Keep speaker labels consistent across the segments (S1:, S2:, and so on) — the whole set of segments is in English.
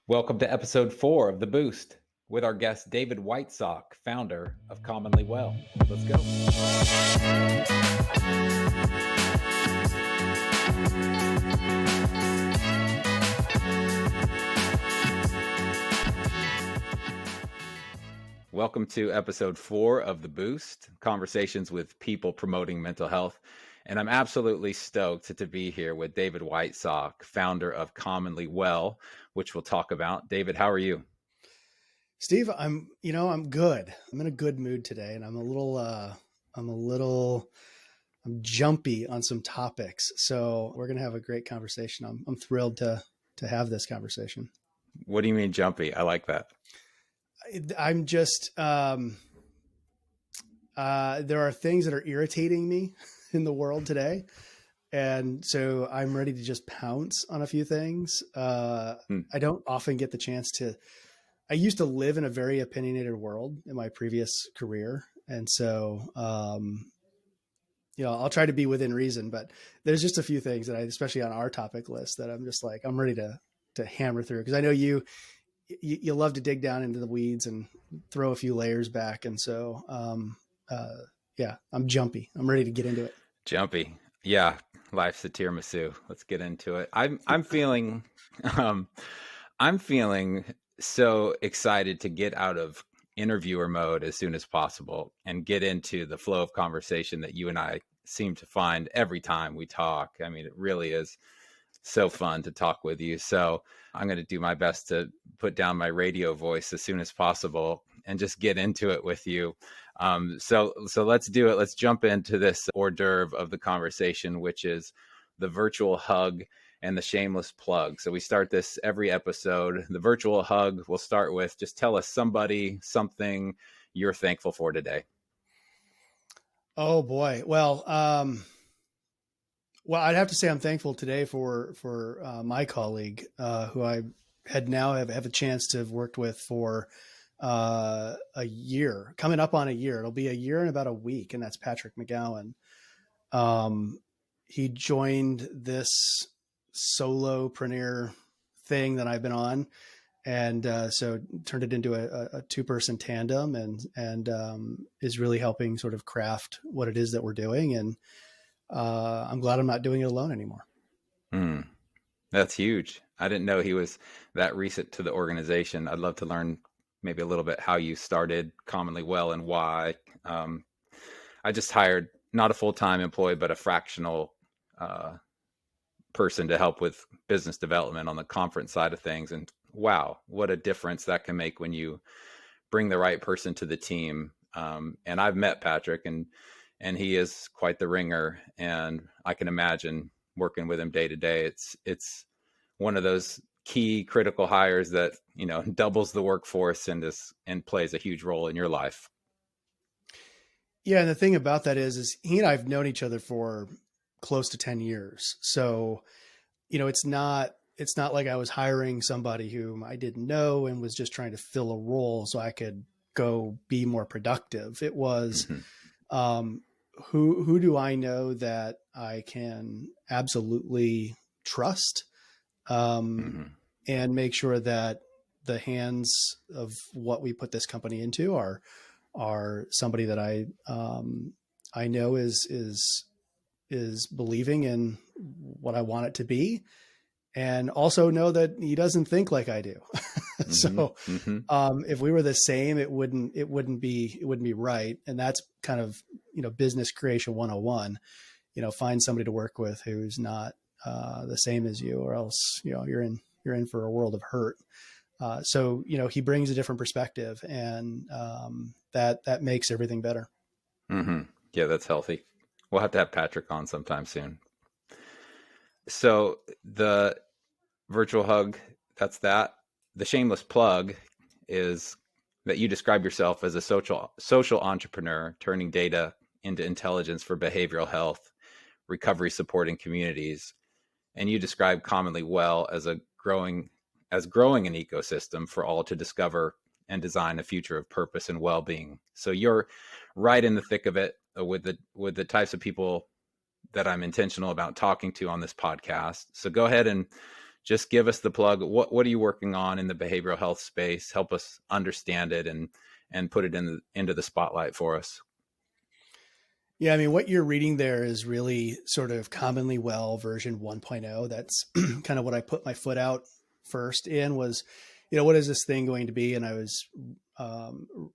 S1: Welcome to episode 4 of The Boost with our guest, David Whitesock, founder of Commonly Well. Let's go. Welcome to episode 4 of The Boost, conversations with people promoting mental health. And I'm absolutely stoked to be here with David Whitesock, founder of Commonly Well, which we'll talk about. David, how are you?
S2: Steve, I'm good. I'm in a good mood today, and I'm jumpy on some topics. So we're going to have a great conversation. I'm thrilled to have this conversation.
S1: What do you mean jumpy? I like that.
S2: I'm just, there are things that are irritating me in the world today. And so I'm ready to just pounce on a few things. I don't often get the chance to. I used to live in a very opinionated world in my previous career. And so, I'll try to be within reason, but there's just a few things that especially on our topic list, that I'm just like, I'm ready to hammer through. Cause I know you love to dig down into the weeds and throw a few layers back. And so, I'm jumpy. I'm ready to get into it.
S1: Jumpy. Yeah. Life's a tiramisu. Let's get into it. I'm feeling, I'm feeling so excited to get out of interviewer mode as soon as possible and get into the flow of conversation that you and I seem to find every time we talk. I mean, it really is so fun to talk with you. So I'm going to do my best to put down my radio voice as soon as possible and just get into it with you. So let's do it. Let's jump into this hors d'oeuvre of the conversation, which is the virtual hug and the shameless plug. So we start this every episode. The virtual hug, we'll start with just tell us something you're thankful for today.
S2: Oh boy. Well, I'd have to say I'm thankful today for my colleague, who I have a chance to have worked with for a year, coming up on a year. It'll be a year in about a week, and that's Patrick McGowan. He joined this solopreneur thing that I've been on, and so turned it into a two-person tandem, and is really helping sort of craft what it is that we're doing. And I'm glad I'm not doing it alone anymore.
S1: That's huge. I didn't know he was that recent to the organization. I'd love to learn maybe a little bit how you started Commonly Well and why. I just hired not a full-time employee, but a fractional person to help with business development on the conference side of things. And wow, what a difference that can make when you bring the right person to the team. And I've met Patrick, and he is quite the ringer. And I can imagine working with him day to day. It's one of those key critical hires that, doubles the workforce and plays a huge role in your life.
S2: Yeah. And the thing about that is he and I have known each other for close to 10 years. So, it's not like I was hiring somebody whom I didn't know and was just trying to fill a role so I could go be more productive. It was, who do I know that I can absolutely trust, and make sure that the hands of what we put this company into are somebody that I know is believing in what I want it to be, and also know that he doesn't think like I do. So, if we were the same, it wouldn't be right. And that's kind of, business creation 101, find somebody to work with who's not, the same as you, or else, you're in for a world of hurt. So, he brings a different perspective, and, that makes everything better.
S1: Yeah, that's healthy. We'll have to have Patrick on sometime soon. So the virtual hug, that's that. The shameless plug is that you describe yourself as a social entrepreneur, turning data into intelligence for behavioral health, recovery supporting communities. And you describe Commonly Well as growing an ecosystem for all to discover and design a future of purpose and well-being. So you're right in the thick of it with the types of people that I'm intentional about talking to on this podcast. So go ahead and just give us the plug. What are you working on in the behavioral health space? Help us understand it and put it into the spotlight for us.
S2: Yeah, I mean, what you're reading there is really sort of Commonly Well version 1.0. That's kind of what I put my foot out first in was, what is this thing going to be? And I was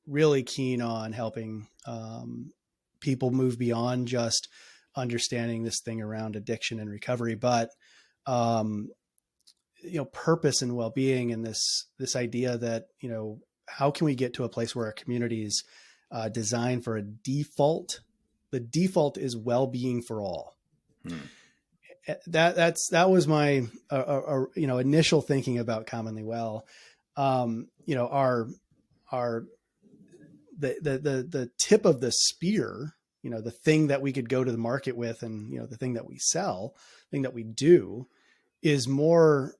S2: really keen on helping people move beyond just understanding this thing around addiction and recovery, but purpose and well-being, and this idea that, how can we get to a place where our communities design for a default? The default is well-being for all. That was my initial thinking about Commonly Well. The tip of the spear, the thing that we could go to the market with, and the thing that we sell, thing that we do, is more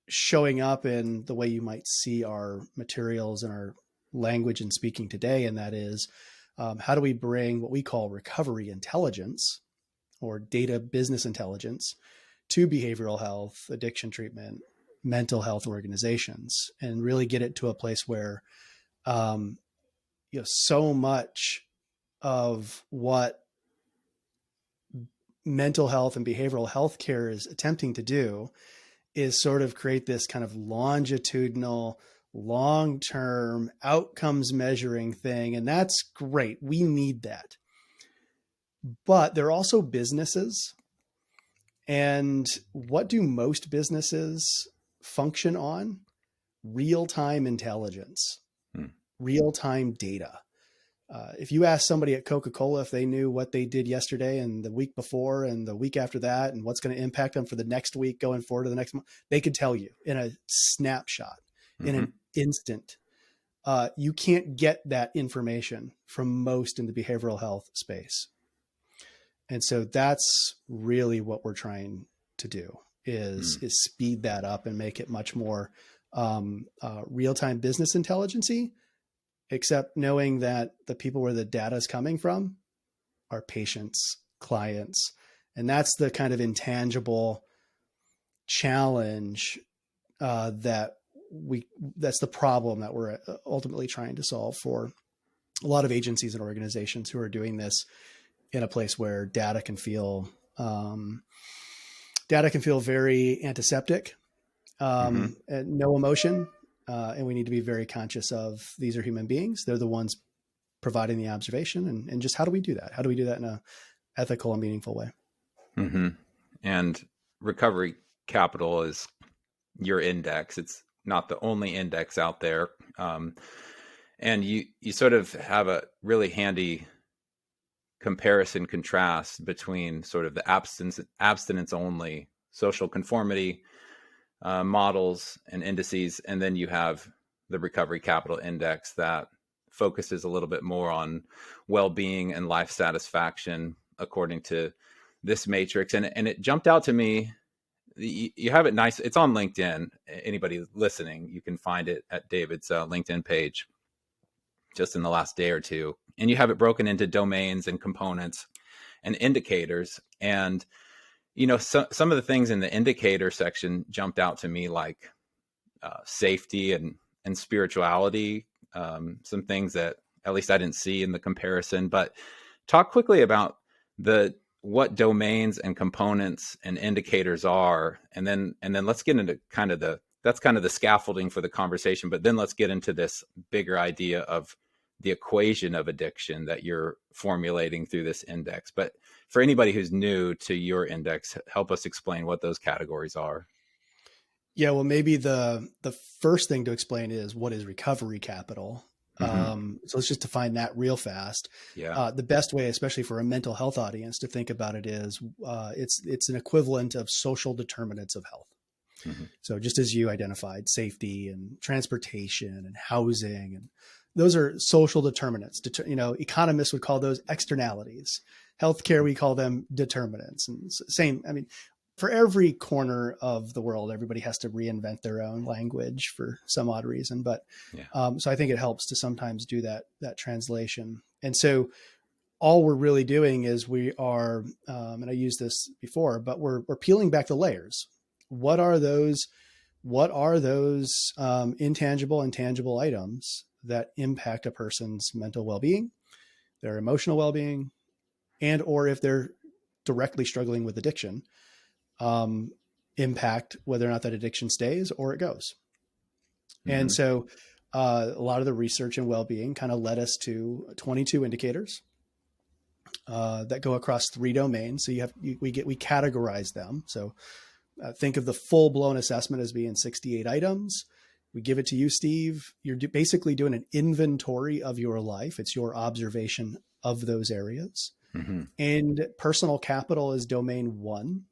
S2: showing up in the way you might see our materials and our language and speaking today, and that is, how do we bring what we call recovery intelligence or data business intelligence to behavioral health, addiction treatment, mental health organizations, and really get it to a place where, so much of what mental health and behavioral health care is attempting to do is sort of create this kind of longitudinal, long-term outcomes measuring thing. And that's great. We need that. But they're also businesses. And what do most businesses function on? Real-time intelligence, real-time data. If you ask somebody at Coca-Cola if they knew what they did yesterday and the week before and the week after that, and what's going to impact them for the next week going forward to the next month, they could tell you in a snapshot, in an instant. You can't get that information from most in the behavioral health space. And so that's really what we're trying to do is speed that up and make it much more real-time business intelligence-y, except knowing that the people where the data is coming from are patients, clients. And that's the kind of intangible challenge that's the problem that we're ultimately trying to solve for a lot of agencies and organizations who are doing this in a place where data can feel very antiseptic, and no emotion. And we need to be very conscious of, these are human beings. They're the ones providing the observation. And just how do we do that? How do we do that in a ethical and meaningful way?
S1: And Recovery Capital is your index. It's not the only index out there. And you sort of have a really handy comparison contrast between sort of the abstinence only social conformity models and indices, and then you have the Recovery Capital Index that focuses a little bit more on well-being and life satisfaction according to this matrix. And it jumped out to me. You have it nice. It's on LinkedIn. Anybody listening, you can find it at David's LinkedIn page just in the last day or two. And you have it broken into domains and components and indicators. And some of the things in the indicator section jumped out to me, like safety and spirituality, some things that at least I didn't see in the comparison. But talk quickly about what domains and components and indicators are, and then let's get into that's kind of the scaffolding for the conversation. But then let's get into this bigger idea of the equation of addiction that you're formulating through this index. But for anybody who's new to your index, help us explain what those categories are.
S2: Yeah, well, maybe the first thing to explain is, what is recovery capital? So let's just define that real fast.
S1: Yeah.
S2: The best way, especially for a mental health audience, to think about it is it's an equivalent of social determinants of health. So just as you identified, safety and transportation and housing, and those are social determinants. Economists would call those externalities. Healthcare, we call them determinants. And same, I mean, for every corner of the world, everybody has to reinvent their own language for some odd reason. But so I think it helps to sometimes do that translation. And so all we're really doing is we are, and I used this before, but we're peeling back the layers what are those, intangible and tangible items that impact a person's mental well-being, their emotional well-being, and, or if they're directly struggling with addiction, impact whether or not that addiction stays or it goes. And so a lot of the research in well-being kind of led us to 22 indicators that go across 3 domains. So we categorize them. So think of the full-blown assessment as being 68 items. We give it to you, Steve. You're basically doing an inventory of your life. It's your observation of those areas. And personal capital is domain 1.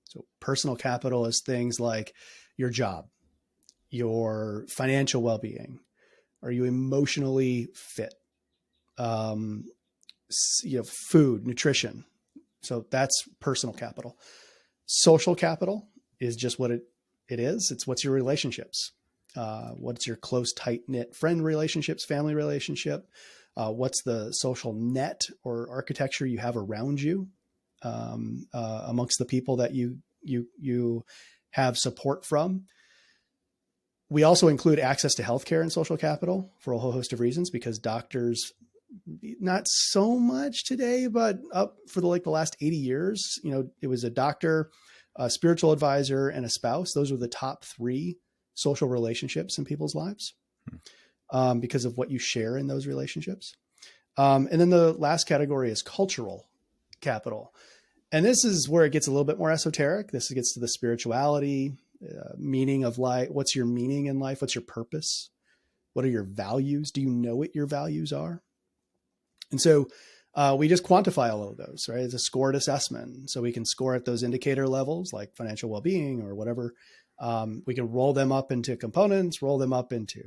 S2: So personal capital is things like your job, your financial well-being. Are you emotionally fit? Food, nutrition. So that's personal capital. Social capital is just what it is. It's what's your relationships. What's your close, tight-knit friend relationships, family relationship? What's the social net or architecture you have around you amongst the people that you have support from? We also include access to healthcare and social capital for a whole host of reasons, because doctors, not so much today, but up for the last 80 years, it was a doctor, a spiritual advisor, and a spouse. Those were the top 3 social relationships in people's lives because of what you share in those relationships. And then the last category is cultural capital. And this is where it gets a little bit more esoteric. This gets to the spirituality, meaning of life. What's your meaning in life? What's your purpose? What are your values? Do you know what your values are? And so we just quantify all of those, right? It's a scored assessment. So we can score at those indicator levels like financial well-being or whatever. We can roll them up into components, roll them up into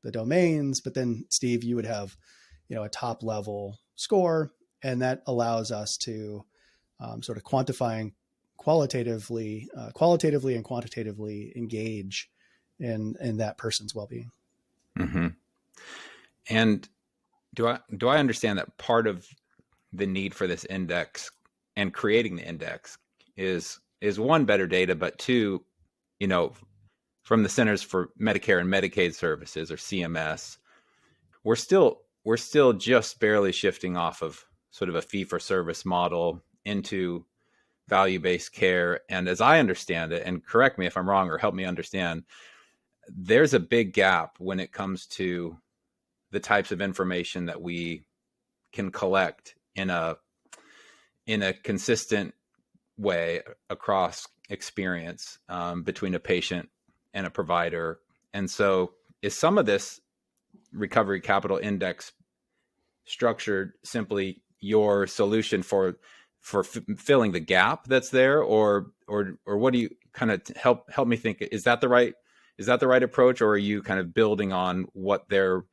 S2: the domains. But then, Steve, you would have, a top level score, and that allows us to sort of quantifying qualitatively and quantitatively engage in that person's well-being.
S1: And do I understand that part of the need for this index and creating the index is 1, better data, but 2, from the Centers for Medicare and Medicaid Services, or CMS, we're still just barely shifting off of sort of a fee-for-service model into value-based care. And as I understand it, and correct me if I'm wrong or help me understand, there's a big gap when it comes to the types of information that we can collect in a consistent way across experience between a patient and a provider. And so is some of this recovery capital index structured simply your solution for filling the gap that's there, or what do you kind of help me think? Is that the right approach, or are you kind of building on what they're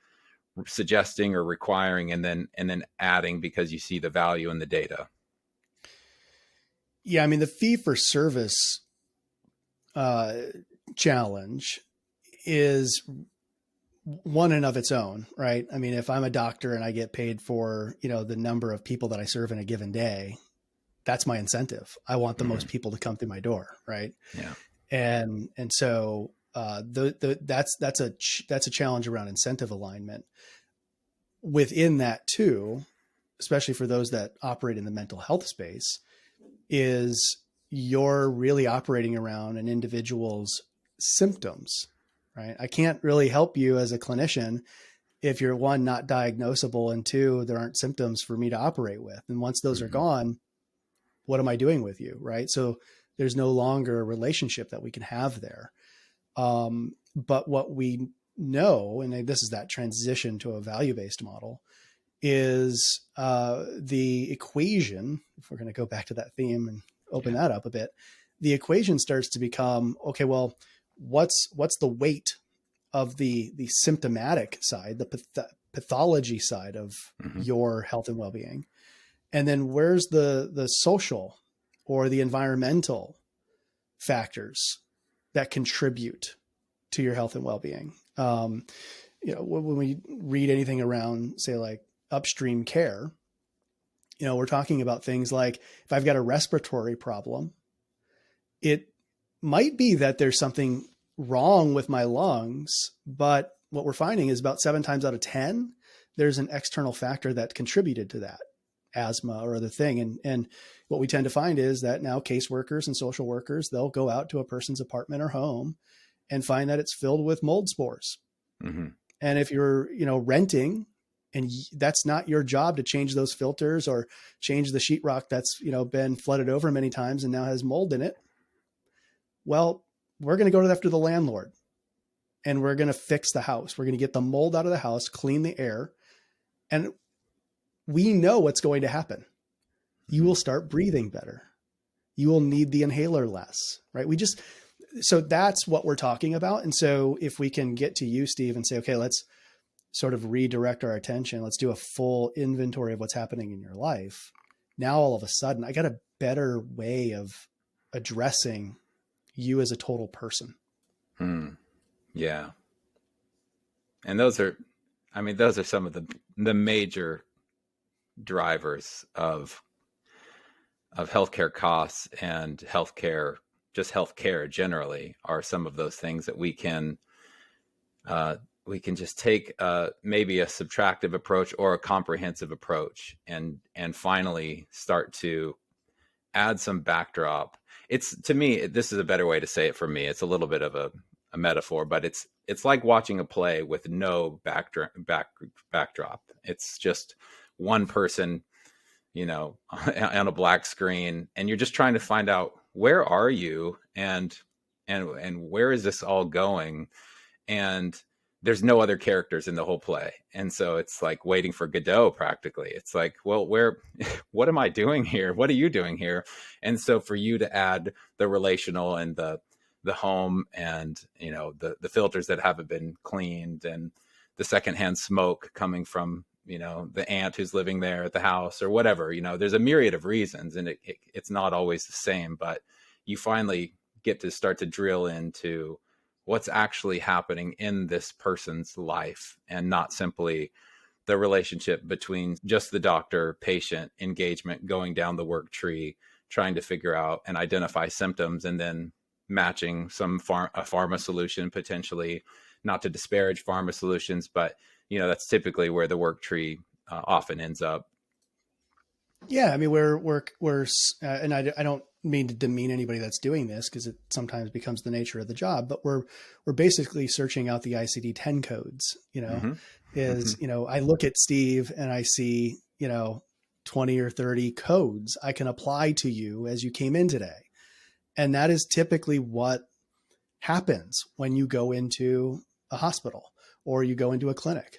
S1: suggesting or requiring and then adding because you see the value in the data?
S2: Yeah, I mean, the fee for service challenge is one in of its own, right? I mean, if I'm a doctor and I get paid for, the number of people that I serve in a given day, that's my incentive. I want the most people to come through my door, right?
S1: Yeah.
S2: And so that's a challenge around incentive alignment. Within that too, especially for those that operate in the mental health space, is you're really operating around an individual's symptoms, right? I can't really help you as a clinician if you're, 1, not diagnosable, and 2, there aren't symptoms for me to operate with. And once those are gone, what am I doing with you, right? So there's no longer a relationship that we can have there. But what we know, and this is that transition to a value-based model, is the equation, if we're going to go back to that theme and open that up a bit, the equation starts to become, okay, well, what's the weight of the symptomatic side, the pathology side of your health and well-being? And then where's the social or the environmental factors that contribute to your health and well-being? When we read anything around, say, like upstream care, we're talking about things like, if I've got a respiratory problem, it might be that there's something wrong with my lungs, but what we're finding is about 7 times out of 10, there's an external factor that contributed to that, asthma or other thing. And what we tend to find is that now caseworkers and social workers, they'll go out to a person's apartment or home and find that it's filled with mold spores. Mm-hmm. And if you're, renting, and that's not your job to change those filters or change the sheetrock that's, been flooded over many times and now has mold in it, well, we're going to go after the landlord and we're going to fix the house. We're going to get the mold out of the house, clean the air. And we know what's going to happen. You will start breathing better. You will need the inhaler less, right? So that's what we're talking about. And so if we can get to you, Steve, and say, okay, let's sort of redirect our attention. Let's do a full inventory of what's happening in your life. Now, all of a sudden, I got a better way of addressing you as a total person.
S1: Yeah. And those are some of the major drivers of healthcare costs and healthcare generally, are some of those things that we can just take maybe a subtractive approach or a comprehensive approach and finally start to add some backdrop. To me, this is a better way to say it for me. It's a little bit of a metaphor, but it's like watching a play with no backdrop. It's just one person, on a black screen, and you're just trying to find out, where are you and where is this all going? And there's no other characters in the whole play. And so it's like waiting for Godot practically. It's like, well, what am I doing here? What are you doing here? And so for you to add the relational and the home and, the filters that haven't been cleaned and the secondhand smoke coming from, the aunt who's living there at the house or whatever, there's a myriad of reasons, and it's not always the same, but you finally get to start to drill into what's actually happening in this person's life, and not simply the relationship between just the doctor patient engagement, going down the work tree, trying to figure out and identify symptoms, and then matching a pharma solution, potentially, not to disparage pharma solutions, but that's typically where the work tree often ends up.
S2: Yeah, I mean, we're and I don't mean to demean anybody that's doing this, because it sometimes becomes the nature of the job, but we're basically searching out the ICD-10 codes. I look at Steve and I see 20 or 30 codes I can apply to you as you came in today, and that is typically what happens when you go into a hospital or you go into a clinic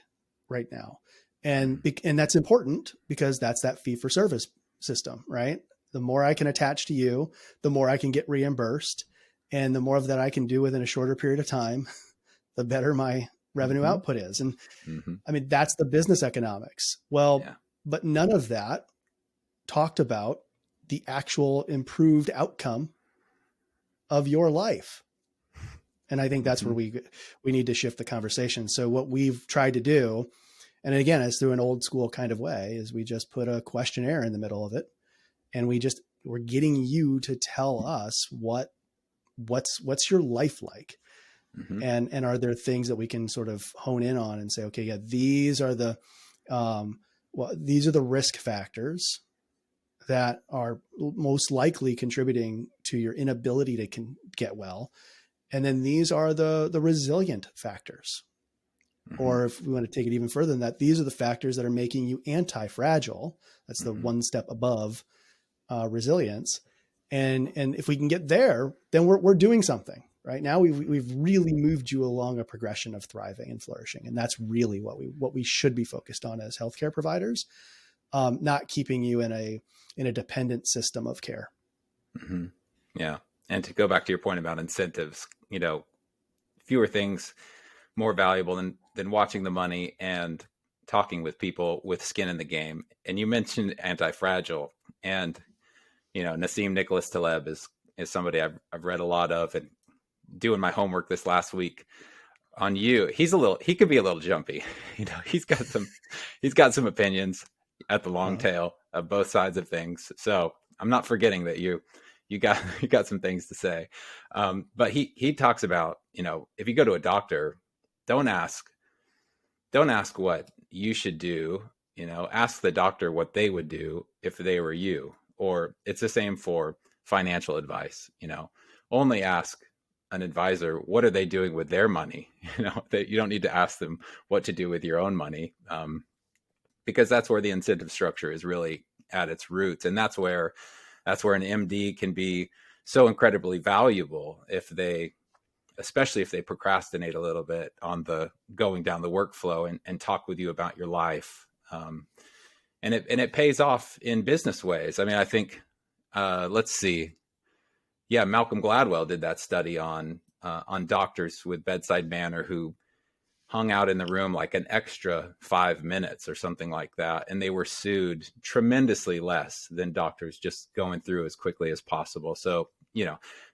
S2: right now. And that's important, because that's that fee for service system, right? The more I can attach to you, the more I can get reimbursed. And the more of that I can do within a shorter period of time, the better my revenue output is. And I mean, that's the business economics. Well, but none of that talked about the actual improved outcome of your life. And I think that's where we need to shift the conversation. So what we've tried to do, and again, it's through an old school kind of way, is we just put a questionnaire in the middle of it. And we're getting you to tell us what's your life like? And are there things that we can sort of hone in on and say, okay, yeah, these are the risk factors that are most likely contributing to your inability to get well. And then these are the resilient factors. Or if we want to take it even further than that, these are the factors that are making you anti-fragile. That's the one step above resilience. And if we can get there, then we're doing something. Right now, we've really moved you along a progression of thriving and flourishing, and that's really what we should be focused on as healthcare providers, not keeping you in a dependent system of care.
S1: Yeah, and to go back to your point about incentives, fewer things more valuable than watching the money and talking with people with skin in the game. And you mentioned anti-fragile, and Nassim Nicholas Taleb is somebody I've read a lot of, and doing my homework this last week on you. He could be a little jumpy. He's got some opinions at the long tail of both sides of things. So I'm not forgetting that you you got you got some things to say. But he talks about, if you go to a doctor, don't ask don't ask what you should do. Ask the doctor what they would do if they were you. Or it's the same for financial advice. Only ask an advisor, what are they doing with their money? You don't need to ask them what to do with your own money, because that's where the incentive structure is really at its roots, and that's where an MD can be so incredibly valuable, especially if they procrastinate a little bit on the going down the workflow, and talk with you about your life. And it pays off in business ways. I mean, I think, let's see. Yeah, Malcolm Gladwell did that study on doctors with bedside manner who hung out in the room like an extra 5 minutes or something like that, and they were sued tremendously less than doctors just going through as quickly as possible. So,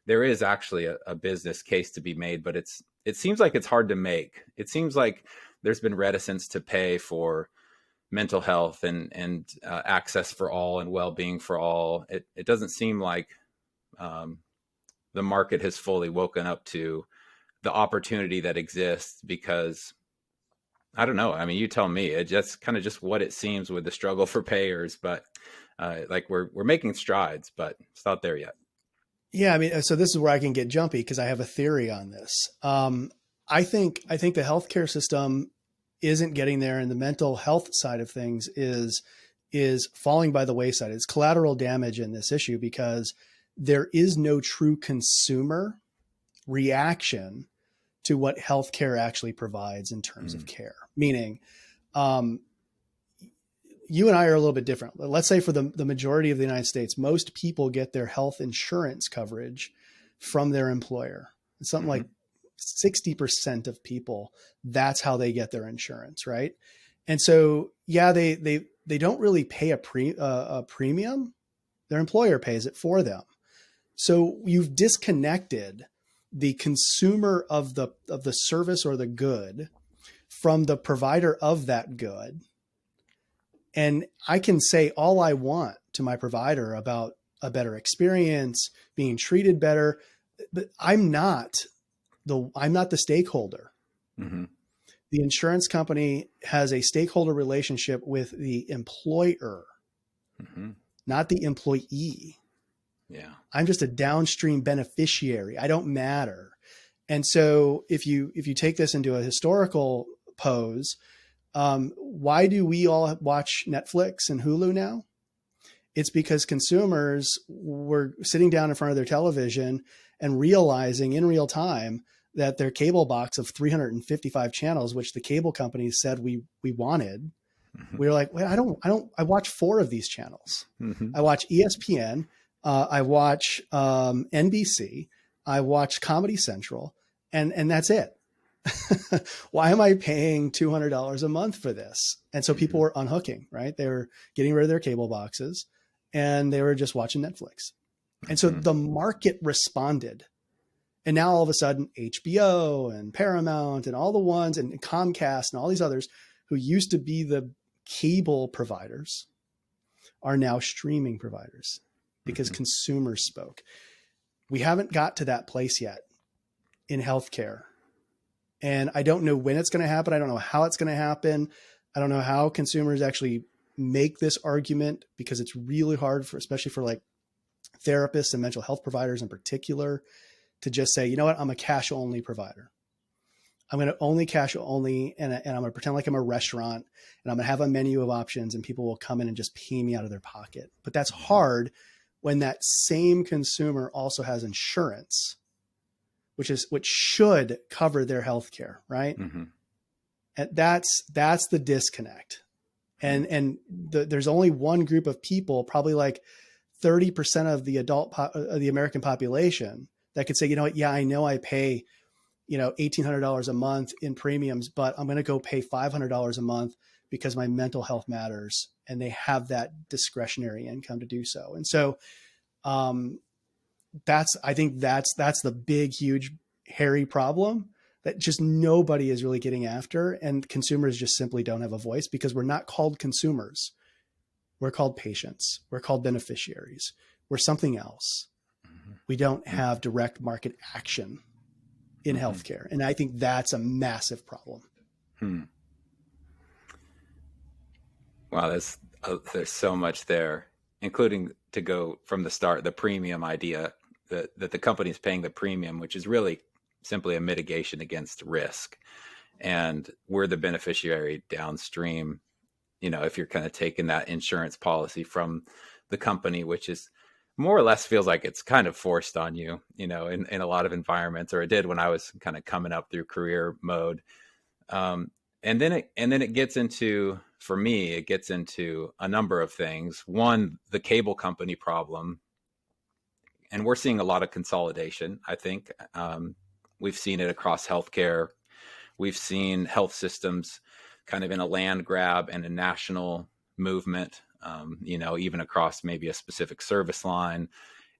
S1: there is actually a business case to be made, but it seems like it's hard to make. It seems like there's been reticence to pay for mental health and access for all and well-being for all. It doesn't seem like the market has fully woken up to the opportunity that exists, because I don't know. I mean, you tell me. It's just kind of just what it seems with the struggle for payers, but like we're making strides, but it's not there yet.
S2: Yeah, I mean, so this is where I can get jumpy because I have a theory on this. I think the healthcare system isn't getting there, and the mental health side of things is falling by the wayside. It's collateral damage in this issue because there is no true consumer reaction to what healthcare actually provides in terms of care. Meaning, you and I are a little bit different. Let's say for the majority of the United States, most people get their health insurance coverage from their employer. It's something like 60% of people, that's how they get their insurance, right? And so, yeah, they don't really pay a premium. Their employer pays it for them. So you've disconnected the consumer of the service or the good from the provider of that good. And I can say all I want to my provider about a better experience, being treated better, but I'm not the stakeholder.
S1: Mm-hmm.
S2: The insurance company has a stakeholder relationship with the employer, not the employee.
S1: Yeah.
S2: I'm just a downstream beneficiary. I don't matter. And so if you take this into a historical pose, why do we all watch Netflix and Hulu now? It's because consumers were sitting down in front of their television and realizing in real time that their cable box of 355 channels, which the cable companies said we wanted, we were like, wait, I watch 4 of these channels. I watch ESPN. I watch NBC. I watch Comedy Central, and that's it. Why am I paying $200 a month for this? And so people were unhooking, right? They were getting rid of their cable boxes and they were just watching Netflix. And so the market responded. And now all of a sudden HBO and Paramount and all the ones and Comcast and all these others who used to be the cable providers are now streaming providers because consumers spoke. We haven't got to that place yet in healthcare. And I don't know when it's going to happen. I don't know how it's going to happen. I don't know how consumers actually make this argument, because it's really hard especially for like therapists and mental health providers in particular, to just say, you know what, I'm a cash only provider. I'm going to only cash only. And I'm going to pretend like I'm a restaurant and I'm going to have a menu of options and people will come in and just pay me out of their pocket. But that's hard when that same consumer also has insurance, which should cover their health care, right? And that's the disconnect. And there's only one group of people, probably like 30% of the the American population, that could say, you know what, yeah, I know I pay, $1,800 a month in premiums, but I'm going to go pay $500 a month because my mental health matters, and they have that discretionary income to do so. And so, I think that's the big, huge, hairy problem that just nobody is really getting after. And consumers just simply don't have a voice, because we're not called consumers. We're called patients. We're called beneficiaries. We're something else. We don't have direct market action in healthcare. And I think that's a massive problem.
S1: Hmm. Wow, there's so much there, including to go from the start, the premium idea that the company is paying the premium, which is really simply a mitigation against risk. And we're the beneficiary downstream, if you're kind of taking that insurance policy from the company, which is more or less feels like it's kind of forced on you, in a lot of environments, or it did when I was kind of coming up through career mode. And then it gets into, for me, it gets into a number of things. One, the cable company problem, and we're seeing a lot of consolidation. I think we've seen it across healthcare. We've seen health systems kind of in a land grab and a national movement, even across maybe a specific service line.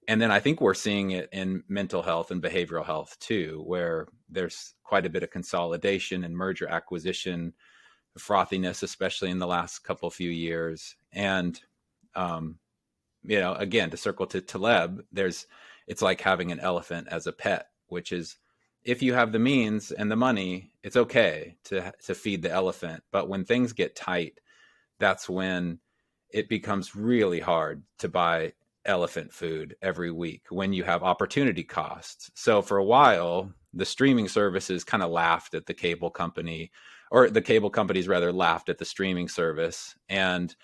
S1: And then I think we're seeing it in mental health and behavioral health too, where there's quite a bit of consolidation and merger acquisition frothiness, especially in the last couple few years. And, again, to circle to Taleb, it's like having an elephant as a pet, which is, if you have the means and the money, it's okay to feed the elephant. But when things get tight, that's when it becomes really hard to buy elephant food every week, when you have opportunity costs. So for a while, the streaming services kind of laughed at the cable company, or the cable companies rather laughed at the streaming service. And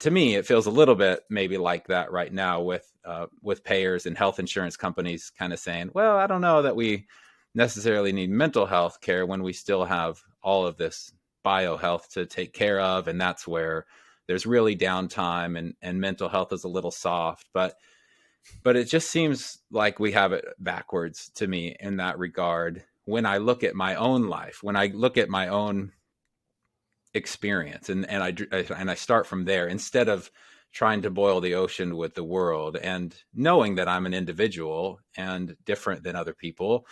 S1: to me, it feels a little bit maybe like that right now with payers and health insurance companies kind of saying, well, I don't know that we necessarily need mental health care when we still have all of this biohealth to take care of. And that's where there's really downtime, and mental health is a little soft. But it just seems like we have it backwards to me in that regard. When I look at my own life, when I look at my own experience, and I start from there, instead of trying to boil the ocean with the world, and knowing that I'm an individual and different than other people,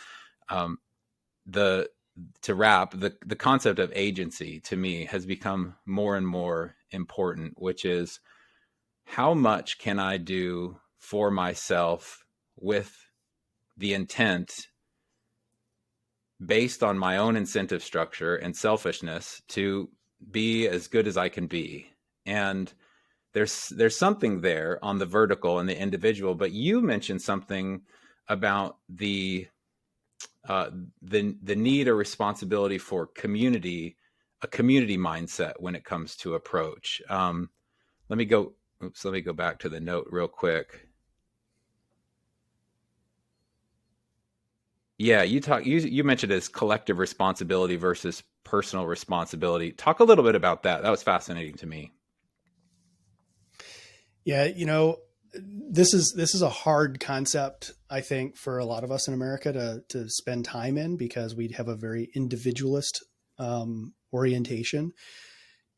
S1: to wrap, the concept of agency to me has become more and more important, which is, how much can I do for myself with the intent, based on my own incentive structure and selfishness, to be as good as I can be. And there's something there on the vertical and the individual, but you mentioned something about the need or responsibility for a community mindset when it comes to approach. Let me go back to the note real quick. Yeah, you mentioned it as collective responsibility versus personal responsibility. Talk a little bit about that. That was fascinating to me.
S2: Yeah, this is a hard concept, I think, for a lot of us in America to spend time in, because we have a very individualist orientation.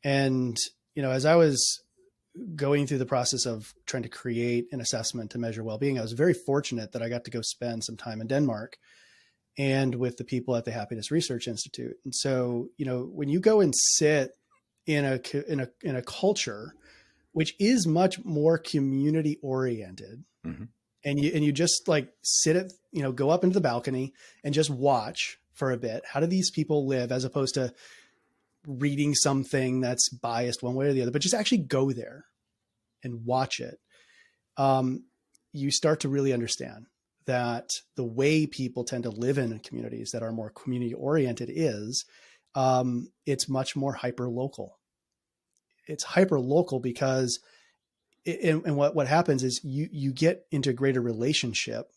S2: And as I was going through the process of trying to create an assessment to measure well-being, I was very fortunate that I got to go spend some time in Denmark and with the people at the Happiness Research Institute. And so, when you go and sit in a culture which is much more community oriented,
S1: Mm-hmm.
S2: and you just like sit at, go up into the balcony and just watch for a bit. How do these people live, as opposed to reading something that's biased one way or the other, but just actually go there and watch it. You start to really understand that the way people tend to live in communities that are more community oriented is it's much more hyper local. It's hyper local because what happens is you get into greater relationship,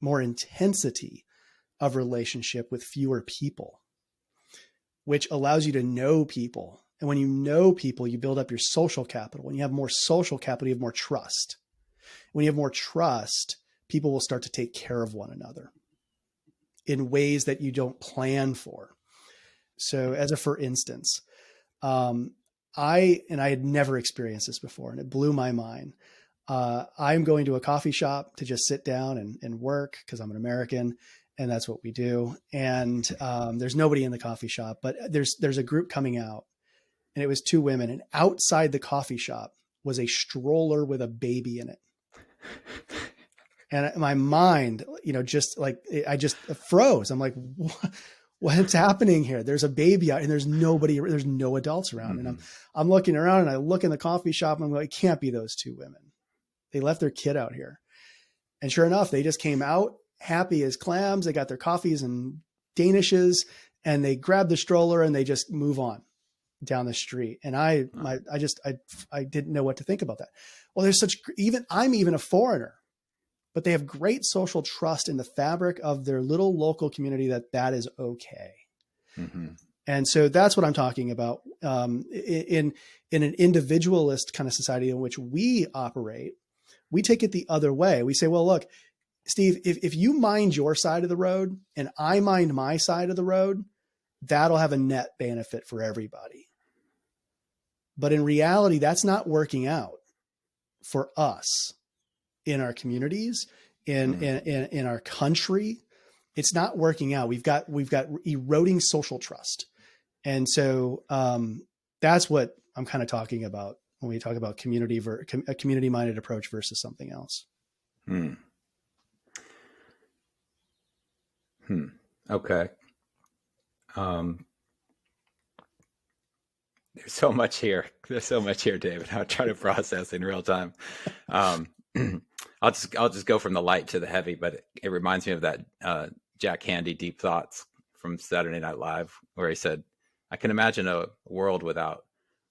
S2: more intensity of relationship with fewer people, which allows you to know people. And when you know people, you build up your social capital. When you have more social capital, you have more trust. When you have more trust, people will start to take care of one another in ways that you don't plan for. So for instance, I had never experienced this before, and it blew my mind. I'm going to a coffee shop to just sit down and work, because I'm an American, and that's what we do. And there's nobody in the coffee shop, but there's a group coming out, and it was two women, and outside the coffee shop was a stroller with a baby in it. And my mind, just like I just froze. I'm like, what's happening here? There's a baby out and there's no adults around. And I'm looking around and I look in the coffee shop and I'm like, it can't be those two women. They left their kid out here. And sure enough, they just came out happy as clams. They got their coffees and Danishes and they grab the stroller and they just move on down the street. And I didn't know what to think about that. Well, I'm even a foreigner, but they have great social trust in the fabric of their little local community that is okay. Mm-hmm. And so that's what I'm talking about. In an individualist kind of society in which we operate, we take it the other way. We say, well, look, Steve, if you mind your side of the road and I mind my side of the road, that'll have a net benefit for everybody. But in reality, that's not working out for us in our communities, in our country. It's not working out. We've got eroding social trust. And so that's what I'm kind of talking about when we talk about a community-minded approach versus something else.
S1: Okay. There's so much here. David. I'll try to process in real time. I'll just go from the light to the heavy, but it reminds me of that Jack Handy Deep Thoughts from Saturday Night Live, where he said, I can imagine a world without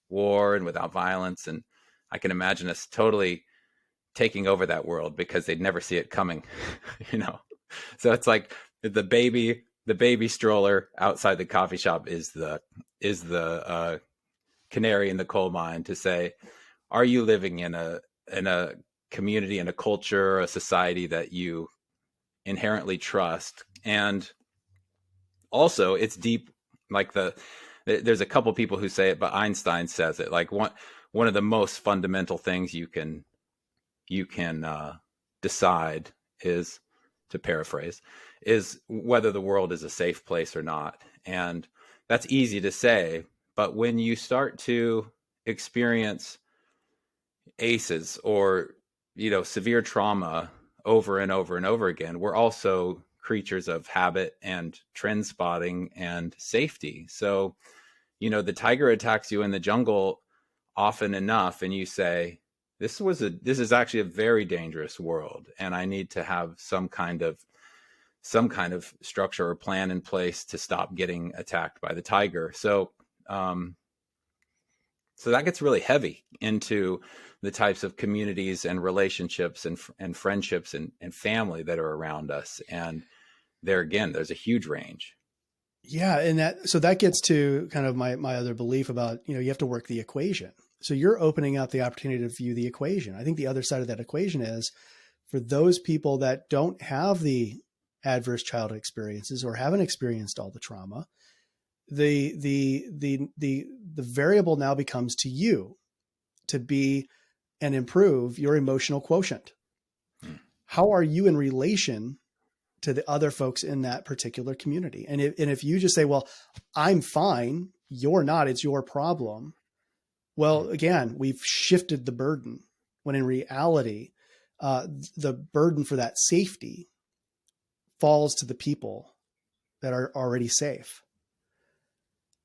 S1: war and without violence, and I can imagine us totally taking over that world because they'd never see it coming. So it's like the baby stroller outside the coffee shop is the canary in the coal mine to say, are you living in a community, in a culture, a society that you inherently trust? And also it's deep, like there's a couple people who say it, but Einstein says it, like one of the most fundamental things you can decide is, to paraphrase, is whether the world is a safe place or not. And that's easy to say, but when you start to experience ACEs or, severe trauma over and over and over again, we're also creatures of habit and trend spotting and safety. So, the tiger attacks you in the jungle often enough, and you say, this is actually a very dangerous world, and I need to have some kind of structure or plan in place to stop getting attacked by the tiger. So that gets really heavy into the types of communities and relationships and friendships and family that are around us. And there's a huge range.
S2: Yeah. And that gets to kind of my other belief about, you have to work the equation. So you're opening up the opportunity to view the equation. I think the other side of that equation is for those people that don't have the adverse childhood experiences or haven't experienced all the trauma, the variable now becomes to you to be and improve your emotional quotient. How are you in relation to the other folks in that particular community? And if you just say, well, I'm fine, you're not, it's your problem. Well, again, we've shifted the burden when in reality, the burden for that safety falls to the people that are already safe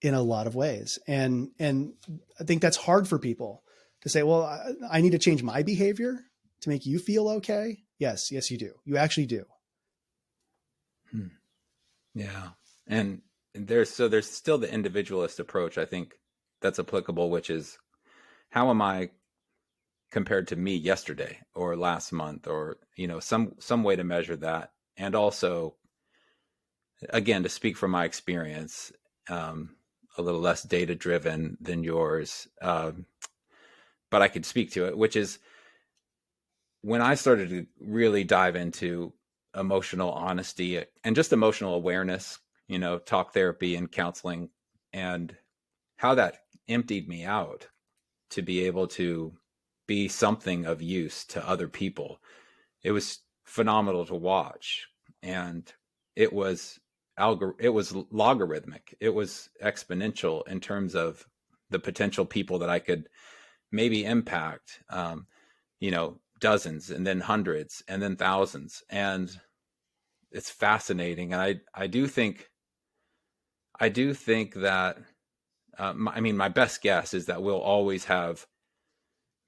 S2: in a lot of ways. And I think that's hard for people to say, well, I need to change my behavior to make you feel okay. Yes, you do. You actually do.
S1: Yeah. And there's still the individualist approach, I think, that's applicable, which is, how am I compared to me yesterday or last month, or, some way to measure that. And also, again, to speak from my experience, a little less data driven than yours, but I could speak to it, which is when I started to really dive into emotional honesty and just emotional awareness, talk therapy and counseling, and how that emptied me out to be able to be something of use to other people. It was phenomenal to watch. And it was logarithmic. It was exponential in terms of the potential people that I could maybe impact, dozens and then hundreds and then thousands. And it's fascinating. And I do think that, I mean, my best guess is that we'll always have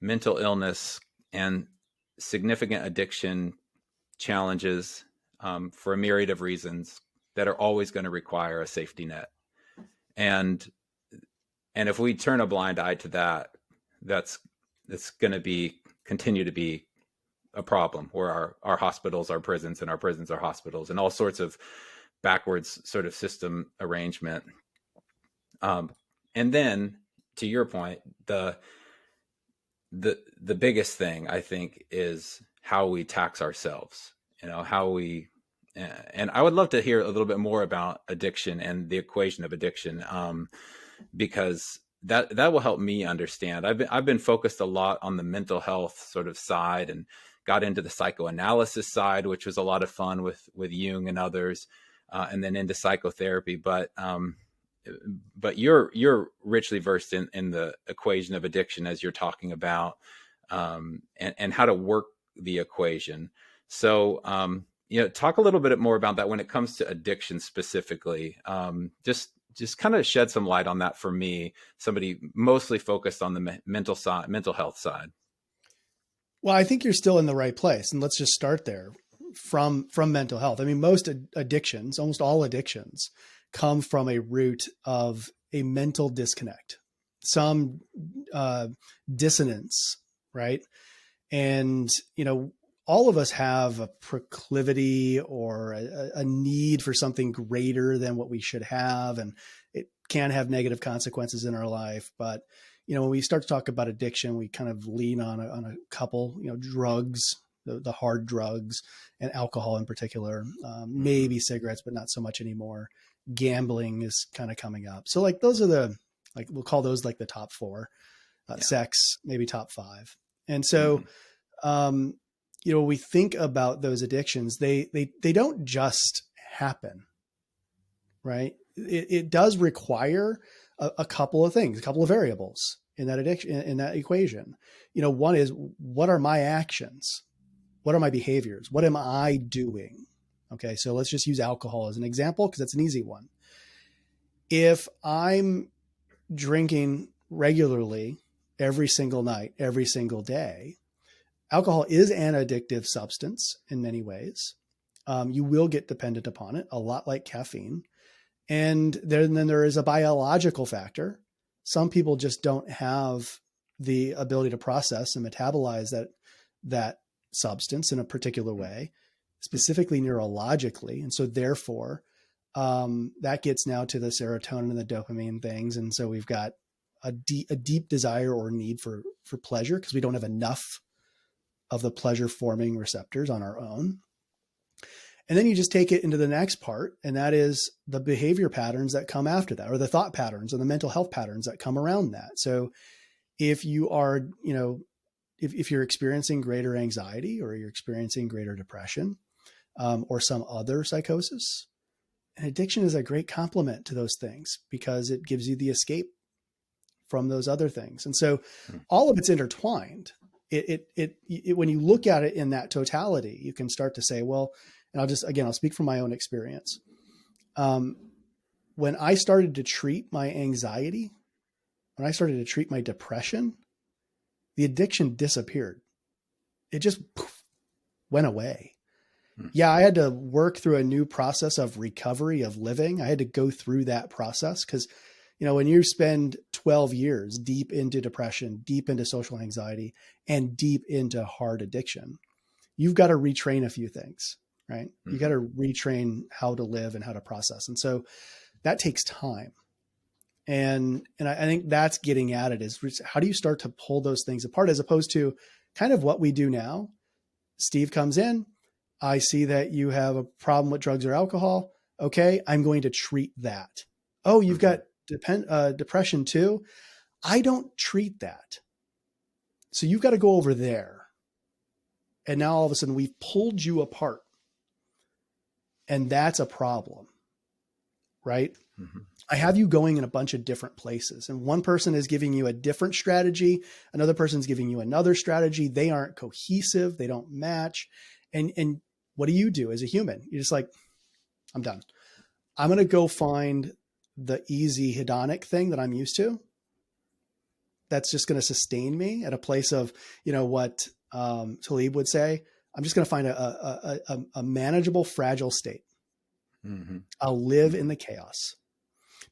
S1: mental illness and significant addiction challenges, for a myriad of reasons that are always going to require a safety net. And if we turn a blind eye to that, that's going to continue to be a problem, where our hospitals are prisons and our prisons are hospitals, and all sorts of backwards sort of system arrangement. And then, to your point, the biggest thing, I think, is how we tax ourselves. How we, and I would love to hear a little bit more about addiction and the equation of addiction, because that will help me understand. I've been focused a lot on the mental health sort of side, and got into the psychoanalysis side, which was a lot of fun with Jung and others, and then into psychotherapy. But you're richly versed in the equation of addiction, as you're talking about, and how to work the equation. So, talk a little bit more about that when it comes to addiction specifically. Just kind of shed some light on that for me, somebody mostly focused on the mental health side.
S2: Well, I think you're still in the right place, and let's just start there from mental health. I mean, most addictions, almost all addictions, come from a root of a mental disconnect, some dissonance, right? And, all of us have a proclivity or a need for something greater than what we should have. And it can have negative consequences in our life. But, when we start to talk about addiction, we kind of lean on a couple, drugs, the hard drugs, and alcohol in particular, maybe cigarettes, but not so much anymore. Gambling is kind of coming up. So those are we'll call those the top four, sex, maybe top five. And so, we think about those addictions, they don't just happen, right? It does require a couple of things, a couple of variables in that addiction, in that equation. One is, what are my actions? What are my behaviors? What am I doing? Okay. So let's just use alcohol as an example, because that's an easy one. If I'm drinking regularly every single night, every single day, alcohol is an addictive substance in many ways. You will get dependent upon it, a lot like caffeine. And then there is a biological factor. Some people just don't have the ability to process and metabolize that substance in a particular way, specifically neurologically. And so therefore, that gets now to the serotonin and the dopamine things. And so we've got a deep desire or need for pleasure, because we don't have enough of the pleasure forming receptors on our own. And then you just take it into the next part, and that is the behavior patterns that come after that, or the thought patterns and the mental health patterns that come around that. So if you are, if you're experiencing greater anxiety, or you're experiencing greater depression, or some other psychosis, an addiction is a great complement to those things, because it gives you the escape from those other things. And so all of it's intertwined. When you look at it in that totality, you can start to say, well, and I'll speak from my own experience. When I started to treat my anxiety, when I started to treat my depression, the addiction disappeared. It just went away. Yeah, I had to work through a new process of recovery, of living. I had to go through that process, because, when you spend 12 years deep into depression, deep into social anxiety, and deep into hard addiction, you've got to retrain a few things, right? You got to retrain how to live and how to process. And so that takes time. And I think that's getting at it, is how do you start to pull those things apart, as opposed to kind of what we do now. Steve comes in, I see that you have a problem with drugs or alcohol. Okay, I'm going to treat that. Oh, you've got depression too. I don't treat that. So you've got to go over there. And now all of a sudden we've pulled you apart. And that's a problem, right? I have you going in a bunch of different places, and one person is giving you a different strategy. Another person's giving you another strategy. They aren't cohesive. They don't match. And what do as a human? You're just like, I'm done. I'm going to go find the easy hedonic thing that I'm used to. That's just going to sustain me at a place of, what Talib would say. I'm just going to find a manageable, fragile state. Mm-hmm. I'll live in the chaos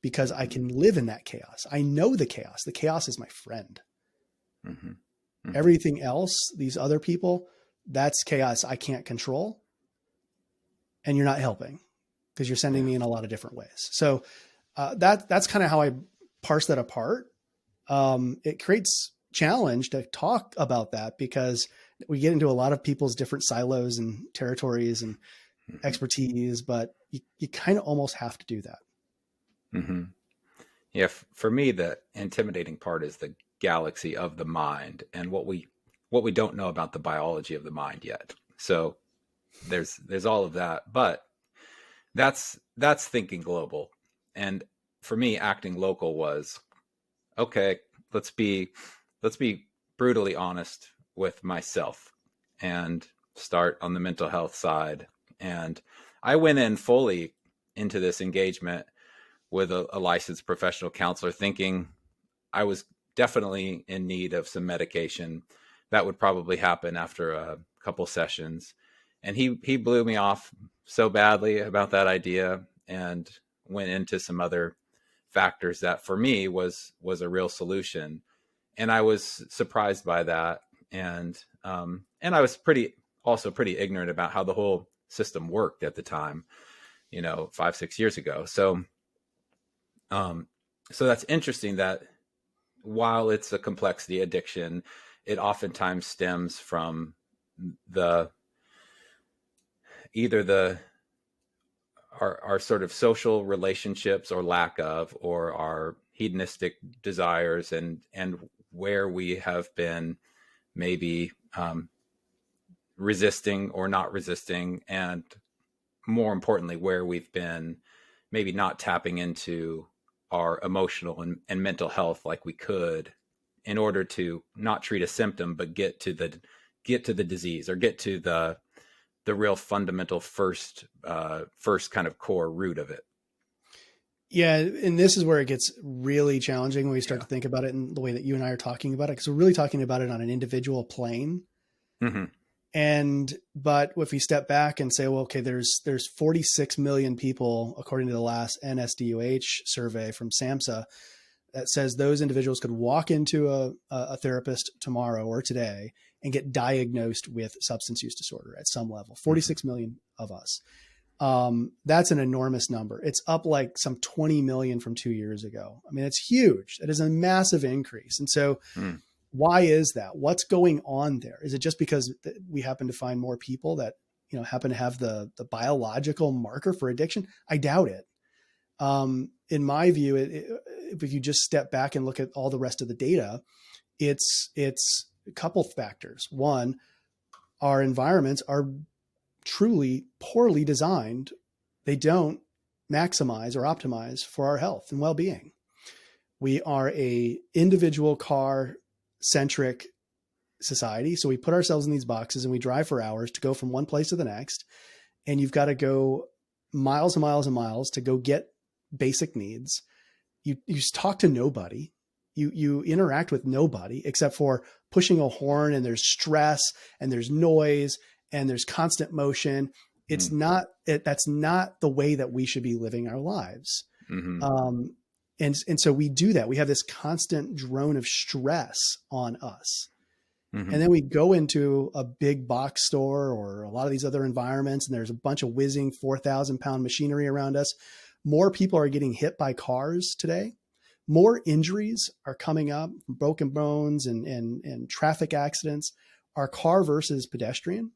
S2: because I can live in that chaos. I know the chaos. The chaos is my friend. Mm-hmm. Mm-hmm. Everything else, these other people, that's chaos I can't control. And you're not helping because you're sending me in a lot of different ways. So that's kind of how I parse that apart. It creates challenge to talk about that because we get into a lot of people's different silos and territories and expertise, but you kind of almost have to do that.
S1: Mm-hmm. Yeah. For me, the intimidating part is the galaxy of the mind and what we don't know about the biology of the mind yet. So there's all of that, but that's thinking global. And for me, acting local was, okay, let's be brutally honest with myself and start on the mental health side. And I went in fully into this engagement with a licensed professional counselor thinking I was definitely in need of some medication. That would probably happen after a couple sessions. And he blew me off so badly about that idea and went into some other factors that for me was a real solution. And I was surprised by that. And I was pretty ignorant about how the whole system worked at the time, 5-6 years ago. So that's interesting that while it's a complexity addiction, it oftentimes stems from either our sort of social relationships or lack of, or our hedonistic desires and where we have been maybe resisting or not resisting, and more importantly, where we've been maybe not tapping into our emotional and mental health like we could, in order to not treat a symptom, but get to the disease, or get to the real fundamental first kind of core root of it.
S2: Yeah. And this is where it gets really challenging when we start to think about it in the way that you and I are talking about it, because we're really talking about it on an individual plane. Mm-hmm. But if we step back and say, well, okay, there's 46 million people, according to the last NSDUH survey from SAMHSA, that says those individuals could walk into a therapist tomorrow or today and get diagnosed with substance use disorder at some level. 46 million of us. That's an enormous number. It's up like some 20 million from 2 years ago. I mean, it's huge. It is a massive increase. And so why is that? What's going on there? Is it just because we happen to find more people that, happen to have the biological marker for addiction? I doubt it. In my view, if you just step back and look at all the rest of the data, it's a couple factors. One, our environments are truly poorly designed. They don't maximize or optimize for our health and well-being. We are a individual car centric society. So we put ourselves in these boxes and we drive for hours to go from one place to the next. And you've got to go miles and miles and miles to go get basic needs. You talk to nobody. You interact with nobody except for pushing a horn, and there's stress and there's noise and there's constant motion. That's not the way that we should be living our lives. Mm-hmm. And so we do that. We have this constant drone of stress on us. Mm-hmm. And then we go into a big box store or a lot of these other environments, and there's a bunch of whizzing 4,000-pound machinery around us. More people are getting hit by cars today. More injuries are coming up, broken bones and traffic accidents are car versus pedestrian.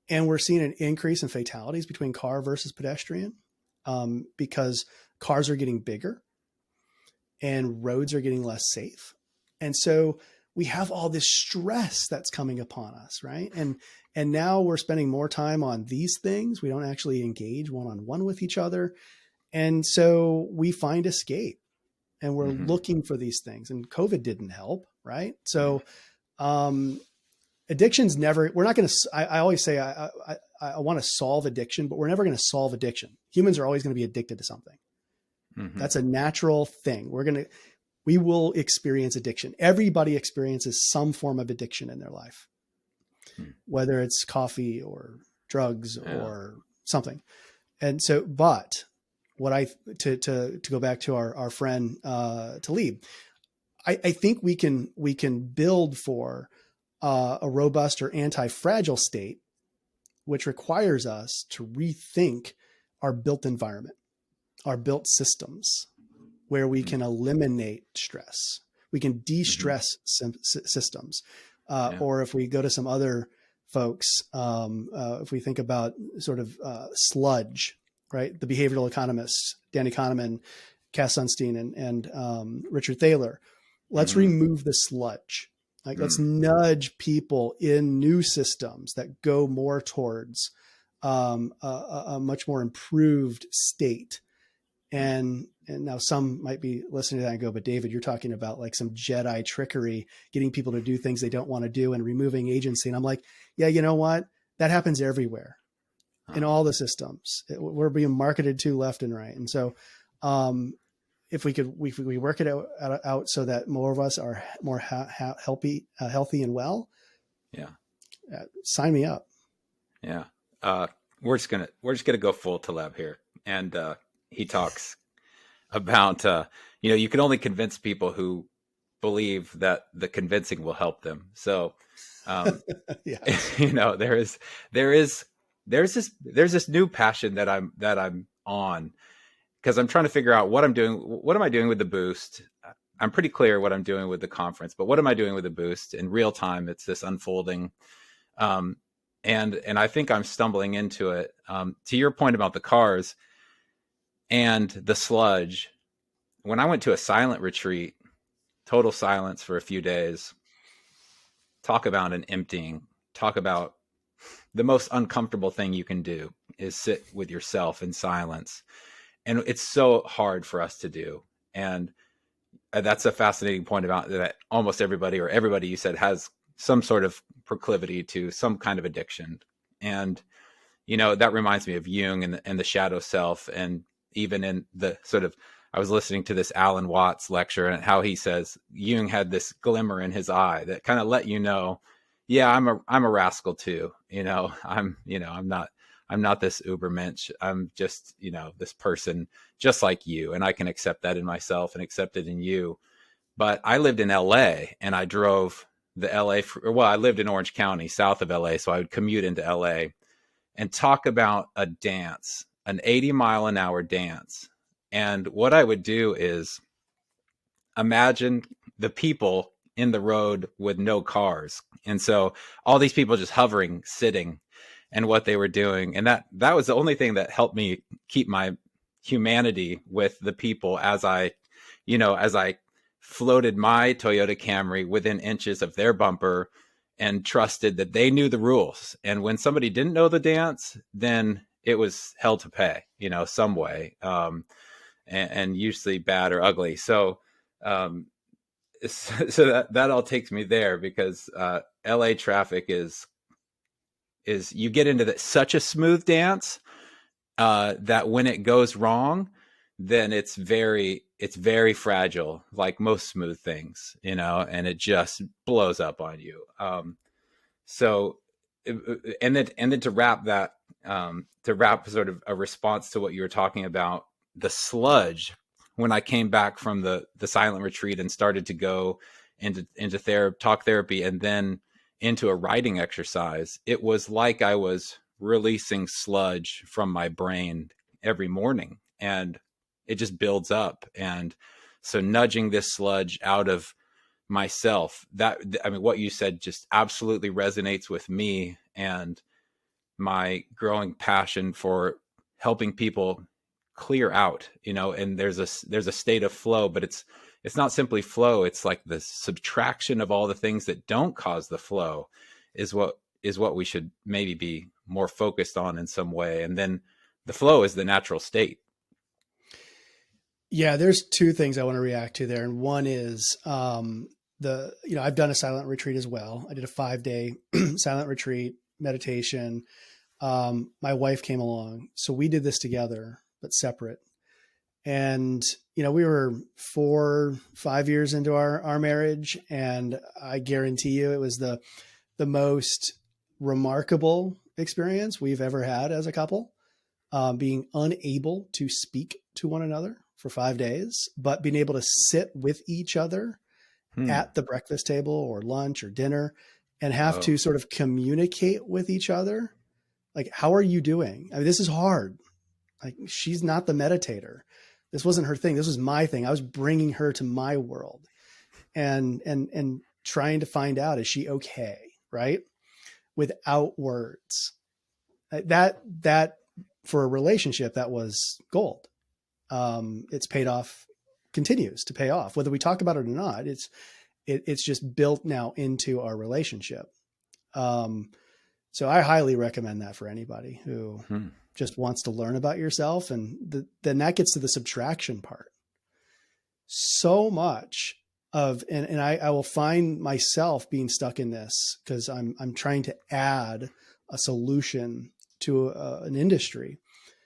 S2: And we're seeing an increase in fatalities between car versus pedestrian because cars are getting bigger and roads are getting less safe. And so we have all this stress that's coming upon us, right? And now we're spending more time on these things. We don't actually engage one-on-one with each other. And so we find escape, and we're
S1: Mm-hmm.
S2: looking for these things, and COVID didn't help. Right.
S1: Yeah.
S2: So, addiction's never, we're not going to, I always say, I want to solve addiction, but we're never going to solve addiction. Humans are always going to be addicted to something.
S1: Mm-hmm.
S2: That's a natural thing. We will experience addiction. Everybody experiences some form of addiction in their life, whether it's coffee or drugs
S1: Yeah.
S2: or something. And so, but what to go back to our friend, Talib, I think we can build for a robust or anti-fragile state, which requires us to rethink our built environment, our built systems, where we can eliminate stress. We can
S1: Mm-hmm.
S2: de-stress systems.
S1: Yeah.
S2: Or if we go to some other folks, if we think about sort of sludge, right? The behavioral economists, Danny Kahneman, Cass Sunstein, and Richard Thaler. Let's
S1: Mm-hmm.
S2: remove the sludge. Like, let's
S1: Mm.
S2: nudge people in new systems that go more towards a much more improved state. And now some might be listening to that and go, but David, you're talking about like some Jedi trickery, getting people to do things they don't want to do and removing agency. And I'm like, yeah, you know what? That happens everywhere in all the systems. We're being marketed to left and right. And so, if we work it out so that more of us are more healthy and well,
S1: Yeah.
S2: sign me up.
S1: Yeah. Uh, we're just gonna go full Taleb here, and he talks about you can only convince people who believe that the convincing will help them. So, um,
S2: Yes.
S1: there is there is there's this new passion that I'm on, because I'm trying to figure out what I'm doing. What am I doing with the boost? I'm pretty clear what I'm doing with the conference, but what am I doing with the boost in real time? It's this unfolding. Um, and I think I'm stumbling into it. To your point about the cars and the sludge, when I went to a silent retreat, total silence for a few days, talk about an emptying, talk about the most uncomfortable thing you can do is sit with yourself in silence. And it's so hard for us to do. And that's a fascinating point about that. Almost everybody, or everybody you said, has some sort of proclivity to some kind of addiction. And that reminds me of Jung and the shadow self. And even in the sort of, I was listening to this Alan Watts lecture, and how he says Jung had this glimmer in his eye that kind of let yeah, I'm a rascal too. I'm not this ubermensch. I'm just, this person just like you. And I can accept that in myself and accept it in you. But I lived in LA, and I drove the I lived in Orange County, south of LA. So I would commute into LA and talk about a dance, an 80-mile-an-hour dance. And what I would do is imagine the people in the road with no cars. And so all these people just hovering, sitting, and what they were doing. And that was the only thing that helped me keep my humanity with the people as I floated my Toyota Camry within inches of their bumper, and trusted that they knew the rules. And when somebody didn't know the dance, then it was hell to pay, some way, and usually bad or ugly. So, so that all takes me there, because LA traffic is you get into such a smooth dance, that when it goes wrong, then it's very fragile, like most smooth things, and it just blows up on you. So, and then to wrap sort of a response to what you were talking about, the sludge, when I came back from the silent retreat and started to go into talk therapy, and then into a writing exercise, it was like I was releasing sludge from my brain every morning, and it just builds up. And so nudging this sludge out of myself, what you said just absolutely resonates with me, and my growing passion for helping people clear out, and there's a state of flow, but it's not simply flow. It's like the subtraction of all the things that don't cause the flow is what we should maybe be more focused on in some way. And then the flow is the natural state.
S2: Yeah, there's two things I want to react to there. And one is I've done a silent retreat as well. I did a 5-day silent retreat meditation. My wife came along. So we did this together, but separate. And, we were 4-5 years into our marriage. And I guarantee you it was the most remarkable experience we've ever had as a couple, being unable to speak to one another for 5 days, but being able to sit with each other at the breakfast table or lunch or dinner and have to sort of communicate with each other. Like, how are you doing? I mean, this is hard. Like, she's not the meditator. This wasn't her thing. This was my thing. I was bringing her to my world and trying to find out, is she okay? Right. Without words. That for a relationship, that was gold. It's paid off, continues to pay off, whether we talk about it or not. It's just built now into our relationship. So I highly recommend that for anybody who just wants to learn about yourself. And then that gets to the subtraction part. So much of, and I will find myself being stuck in this because I'm trying to add a solution to an industry.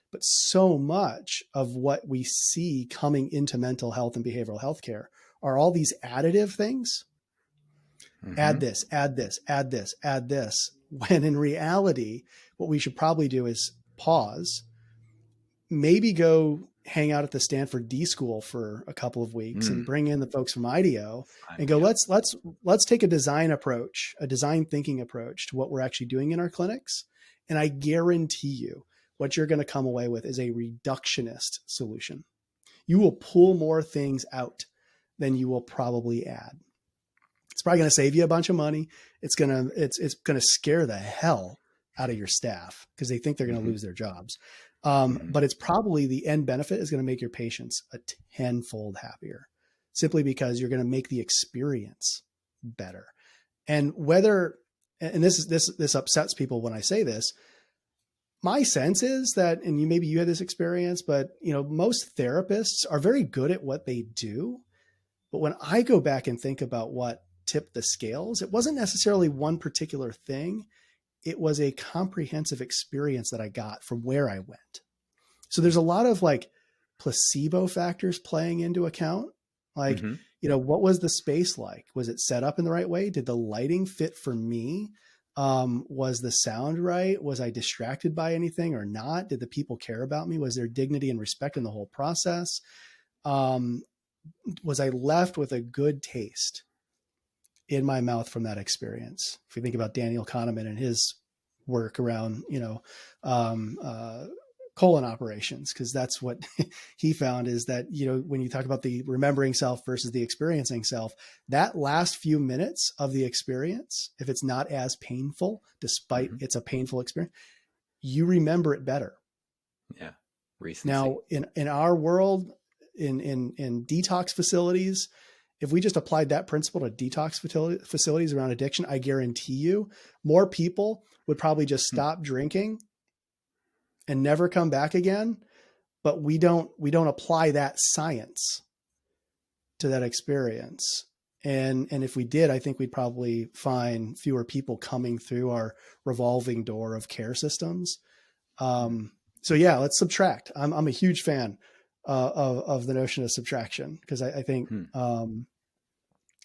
S2: But so much of what we see coming into mental health and behavioral health care are all these additive things. Add this, add this, add this, add this. When in reality, what we should probably do is pause, maybe go hang out at the Stanford D School for a couple of weeks and bring in the folks from IDEO and go, let's take a design approach, a design thinking approach to what we're actually doing in our clinics. And I guarantee you, what you're going to come away with is a reductionist solution. You will pull more things out than you will probably add. It's probably going to save you a bunch of money. It's going to scare the hell out of your staff because they think they're going to lose their jobs. But it's probably the end benefit is going to make your patients a tenfold happier, simply because you're going to make the experience better. And this upsets people when I say this, my sense is that, and maybe you had this experience, but most therapists are very good at what they do. But when I go back and think about what tipped the scales, it wasn't necessarily one particular thing. It was a comprehensive experience that I got from where I went. So there's a lot of like placebo factors playing into account. Like, what was the space like? Was it set up in the right way? Did the lighting fit for me? Was the sound right? Was I distracted by anything or not? Did the people care about me? Was there dignity and respect in the whole process? Was I left with a good taste in my mouth from that experience? If you think about Daniel Kahneman and his work around, colon operations, because that's what he found is that, when you talk about the remembering self versus the experiencing self, that last few minutes of the experience, if it's not as painful, despite it's a painful experience, you remember it better.
S1: Yeah. Recency.
S2: Now in our world, in detox facilities, if we just applied that principle to detox facilities around addiction, I guarantee you more people would probably just stop drinking and never come back again. But we don't apply that science to that experience. And if we did, I think we'd probably find fewer people coming through our revolving door of care systems. So yeah, let's subtract. I'm a huge fan of the notion of subtraction, because I think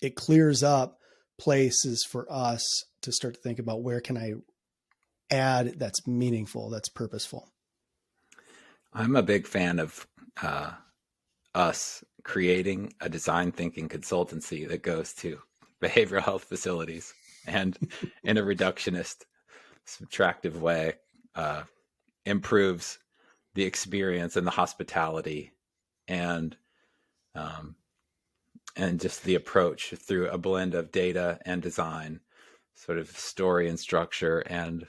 S2: it clears up places for us to start to think about, where can I add that's meaningful, that's purposeful.
S1: I'm a big fan of us creating a design thinking consultancy that goes to behavioral health facilities and in a reductionist, subtractive way, improves the experience and the hospitality and just the approach through a blend of data and design, sort of story and structure, and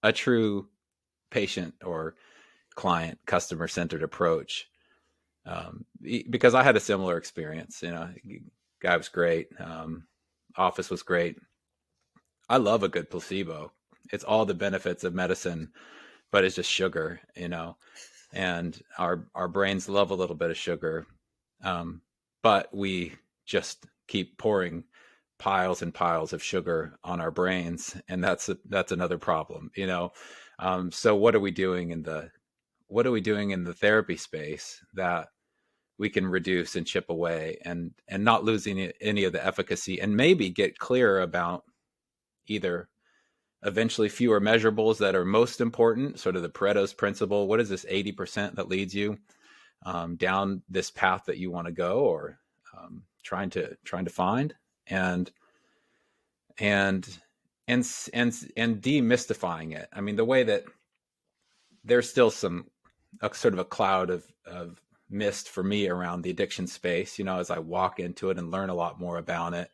S1: a true patient or client customer centered approach. Because I had a similar experience, guy was great. Office was great. I love a good placebo. It's all the benefits of medicine, but it's just sugar, and our brains love a little bit of sugar. But we just keep pouring piles and piles of sugar on our brains, and that's another problem, you know. So what are we doing in the therapy space that we can reduce and chip away, and not losing any of the efficacy, and maybe get clearer about either eventually fewer measurables that are most important, sort of the Pareto's principle. What is this 80% that leads you down this path that you want to go, or trying to find, and and and demystifying it. I mean, the way that there's still a sort of a cloud of mist for me around the addiction space, you know, as I walk into it and learn a lot more about it.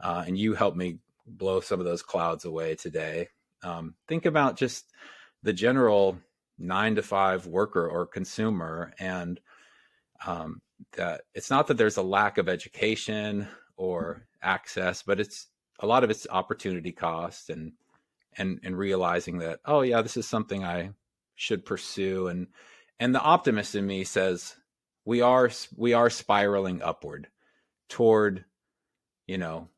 S1: And you help me blow some of those clouds away today. Think about just the general 9 to 5 worker or consumer, and that it's not that there's a lack of education or access, but it's a lot of it's opportunity cost, and realizing that, oh yeah, this is something I should pursue. And the optimist in me says we are spiraling upward toward, you know,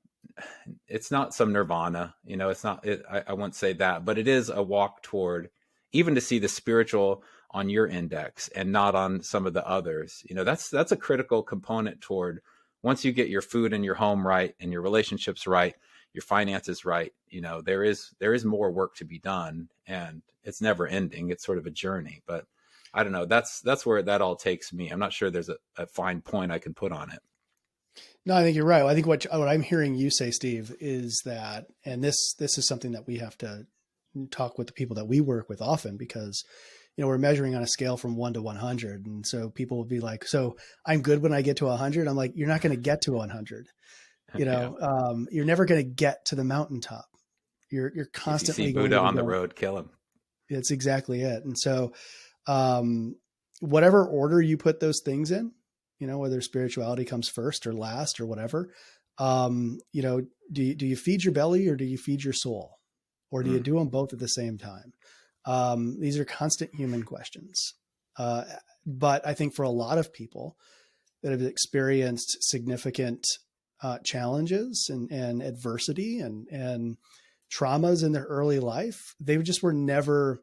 S1: it's not some nirvana, you know, it's not I won't say that, but it is a walk toward, even to see the spiritual on your index and not on some of the others. You know, that's a critical component toward, once you get your food and your home right and your relationships right, your finances right, you know, there is more work to be done, and it's never ending. It's sort of a journey, but I don't know. That's where that all takes me. I'm not sure there's a fine point I can put on it.
S2: No, I think you're right. I think what I'm hearing you say, Steve, is that, and this is something that we have to talk with the people that we work with often, because, you know, we're measuring on a scale from 1 to 100. And so people will be like, so I'm good when I get to 100. I'm like, you're not going to get to 100. You
S1: Yeah.
S2: know, you're never going to get to the mountaintop. You're
S1: If you see
S2: constantly going
S1: Buddha
S2: to be
S1: on the
S2: going.
S1: road, kill him.
S2: It's exactly it. And so, whatever order you put those things in, you know, whether spirituality comes first or last or whatever, you know, do you feed your belly, or do you feed your soul, or do you
S1: Mm.
S2: do them both at the same time? These are constant human questions. But I think for a lot of people that have experienced significant challenges and adversity and traumas in their early life, they just were never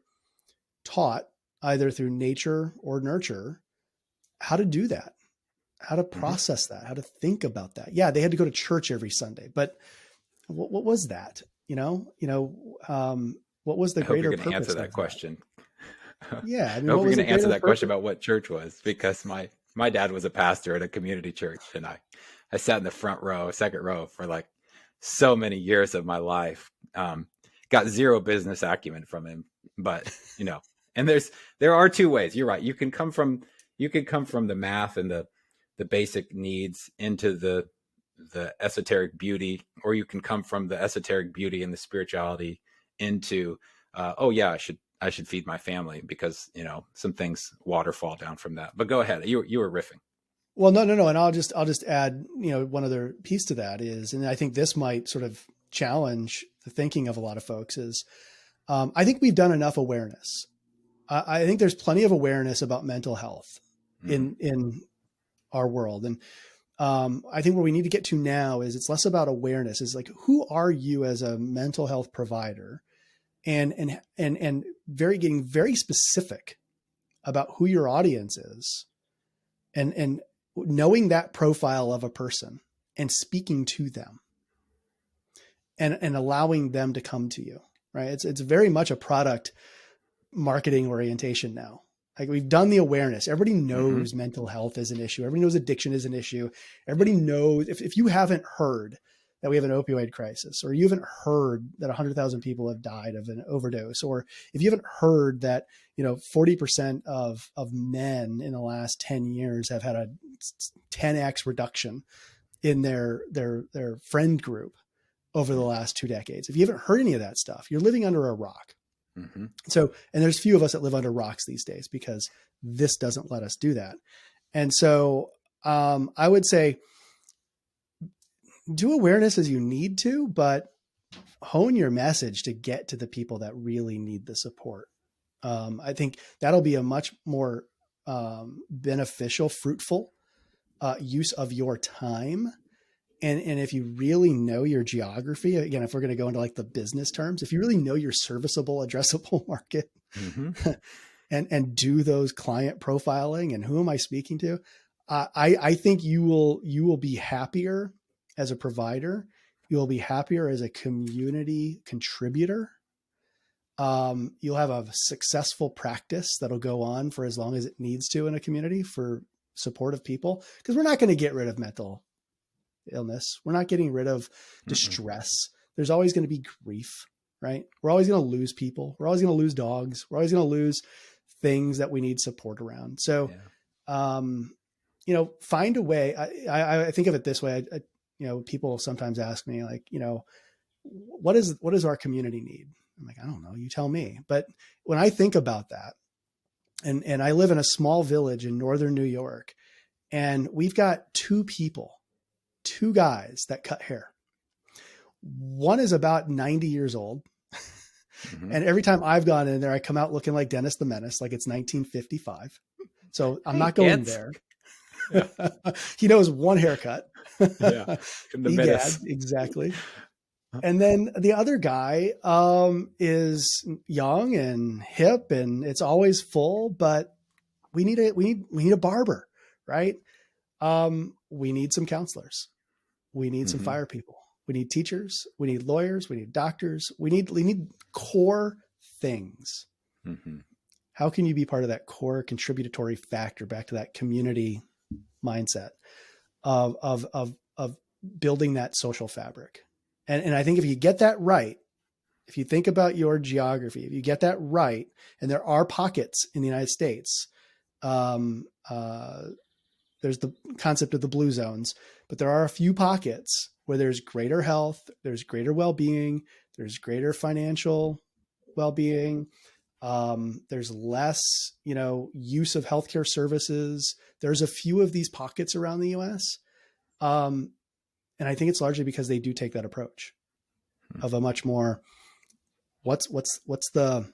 S2: taught, either through nature or nurture, how to do that, how to
S1: Hmm.
S2: process that, how to think about that. Yeah, they had to go to church every Sunday, but what was that? What was the
S1: I hope you're
S2: greater
S1: going to answer
S2: purpose
S1: that
S2: of that?
S1: question. I
S2: Yeah, I mean,
S1: hope
S2: what
S1: you're
S2: was
S1: going
S2: the
S1: to answer
S2: greater
S1: that question
S2: purpose?
S1: about what church was, because my dad was a pastor at a community church, and I sat in the front row, second row, for like so many years of my life. Got zero business acumen from him, but you know, and there are two ways. You're right. You can come from the math and the basic needs into the esoteric beauty, or you can come from the esoteric beauty and the spirituality into, oh yeah, I should feed my family, because you know some things waterfall down from that. But go ahead, you were riffing.
S2: Well, no. And I'll just add, you know, one other piece to that is, and I think this might sort of challenge the thinking of a lot of folks is, I think we've done enough awareness. I think there's plenty of awareness about mental health
S1: Hmm.
S2: in our world. And I think where we need to get to now is, it's less about awareness. Is like, who are you as a mental health provider, and getting very specific about who your audience is, and knowing that profile of a person and speaking to them, and allowing them to come to you. Right? It's very much a product marketing orientation now. Like, we've done the awareness. Everybody
S1: Hmm.
S2: knows mental health is an issue. Everybody knows addiction is an issue. Everybody knows, if you haven't heard that we have an opioid crisis, or you haven't heard that 100,000 people have died of an overdose, or if you haven't heard that, you know, 40% of men in the last 10 years have had a 10x reduction in their friend group over the last 2 decades. If you haven't heard any of that stuff, you're living under a rock.
S1: Hmm.
S2: So, and there's few of us that live under rocks these days, because this doesn't let us do that. And so, I would say, do awareness as you need to, but hone your message to get to the people that really need the support. I think that'll be a much more beneficial, fruitful use of your time. And if you really know your geography, again, if we're going to go into like the business terms, if you really know your serviceable, addressable market,
S1: Mm-hmm.
S2: and do those client profiling and who am I speaking to, I think you will be happier as a provider. You will be happier as a community contributor. You'll have a successful practice that'll go on for as long as it needs to in a community for supportive people, because we're not going to get rid of mental illness. We're not getting rid of distress. There's always going to be grief, right? We're always going to lose people. We're always going to lose dogs. We're always going to lose things that we need support around. So, find a way. I think of it this way. People sometimes ask me like, what does our community need? I'm like, I don't know. You tell me. But when I think about that, and I live in a small village in northern New York, and we've got two guys that cut hair. One is about 90 years old. Mm-hmm. And every time I've gone in there, I come out looking like Dennis the Menace, like it's 1955. So I'm not going there. Yeah. He knows one haircut. Yeah. Egad, exactly. And then the other guy is young and hip, and it's always full, but we need a barber, right? We need some counselors. We need some fire people. We need teachers. We need lawyers. We need doctors. We need core things. Mm-hmm. How can you be part of that core contributory factor, back to that community mindset of building that social fabric? And I think if you get that right, if you think about your geography, if you get that right, and there are pockets in the United States, there's the concept of the blue zones, but there are a few pockets where there's greater health, there's greater well-being, there's greater financial well-being. There's less, use of healthcare services. There's a few of these pockets around the US. And I think it's largely because they do take that approach of a much more, what's the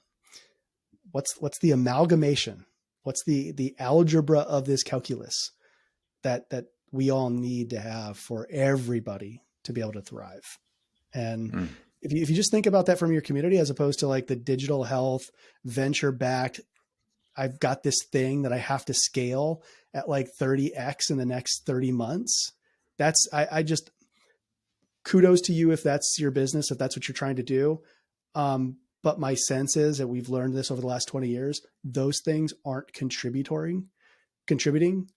S2: amalgamation? What's the algebra of this calculus that we all need to have for everybody to be able to thrive? And if you just think about that from your community, as opposed to like the digital health venture backed, I've got this thing that I have to scale at like 30x in the next 30 months. That's, I just, kudos to you if that's your business, if that's what you're trying to do. But my sense is that we've learned this over the last 20 years. Those things aren't contributing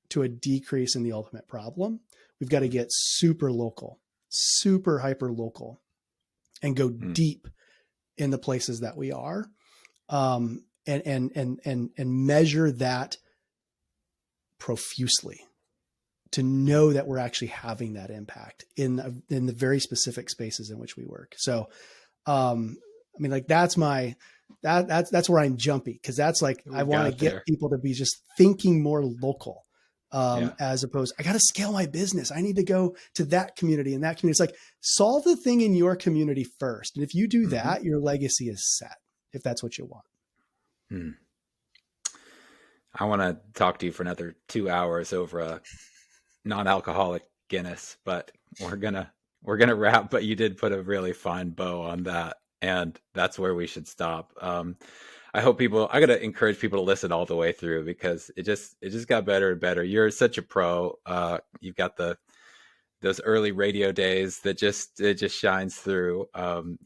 S2: to a decrease in the ultimate problem. We've got to get super local, super hyper local, and go deep in the places that we are, and measure that profusely, to know that we're actually having that impact in the very specific spaces in which we work. So, that's where I'm jumpy. 'Cause that's like, I want to get people to be just thinking more local, as opposed, I got to scale my business. I need to go to that community and that community. It's like, solve the thing in your community first. And if you do that, your legacy is set, if that's what you want.
S1: I want to talk to you for another 2 hours over a non-alcoholic Guinness, but we're gonna wrap. But you did put a really fine bow on that, and that's where we should stop. I hope I gotta encourage people to listen all the way through, because it just got better and better. You're such a pro. You've got those early radio days that it just shines through.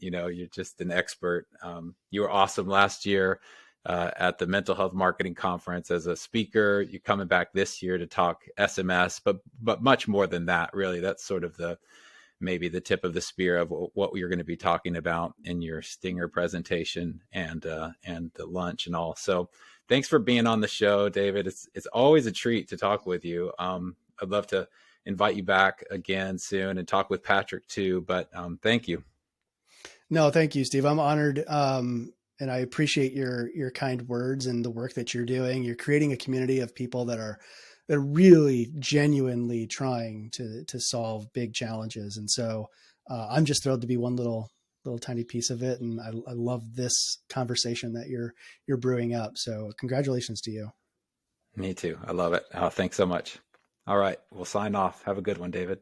S1: You're just an expert. You were awesome last year at the Mental Health Marketing Conference as a speaker. You're coming back this year to talk SMS, but much more than that, really. That's sort of maybe the tip of the spear of what we're going to be talking about in your stinger presentation and the lunch and all. So thanks for being on the show, David. It's always a treat to talk with you. I'd love to invite you back again soon and talk with Patrick too, but thank you.
S2: No, thank you, Steve. I'm honored. And I appreciate your kind words and the work that you're doing. You're creating a community of people that are really genuinely trying to solve big challenges. And so I'm just thrilled to be one little tiny piece of it. And I love this conversation that you're brewing up. So congratulations to you.
S1: Me too. I love it. Thanks so much. All right, we'll sign off. Have a good one, David.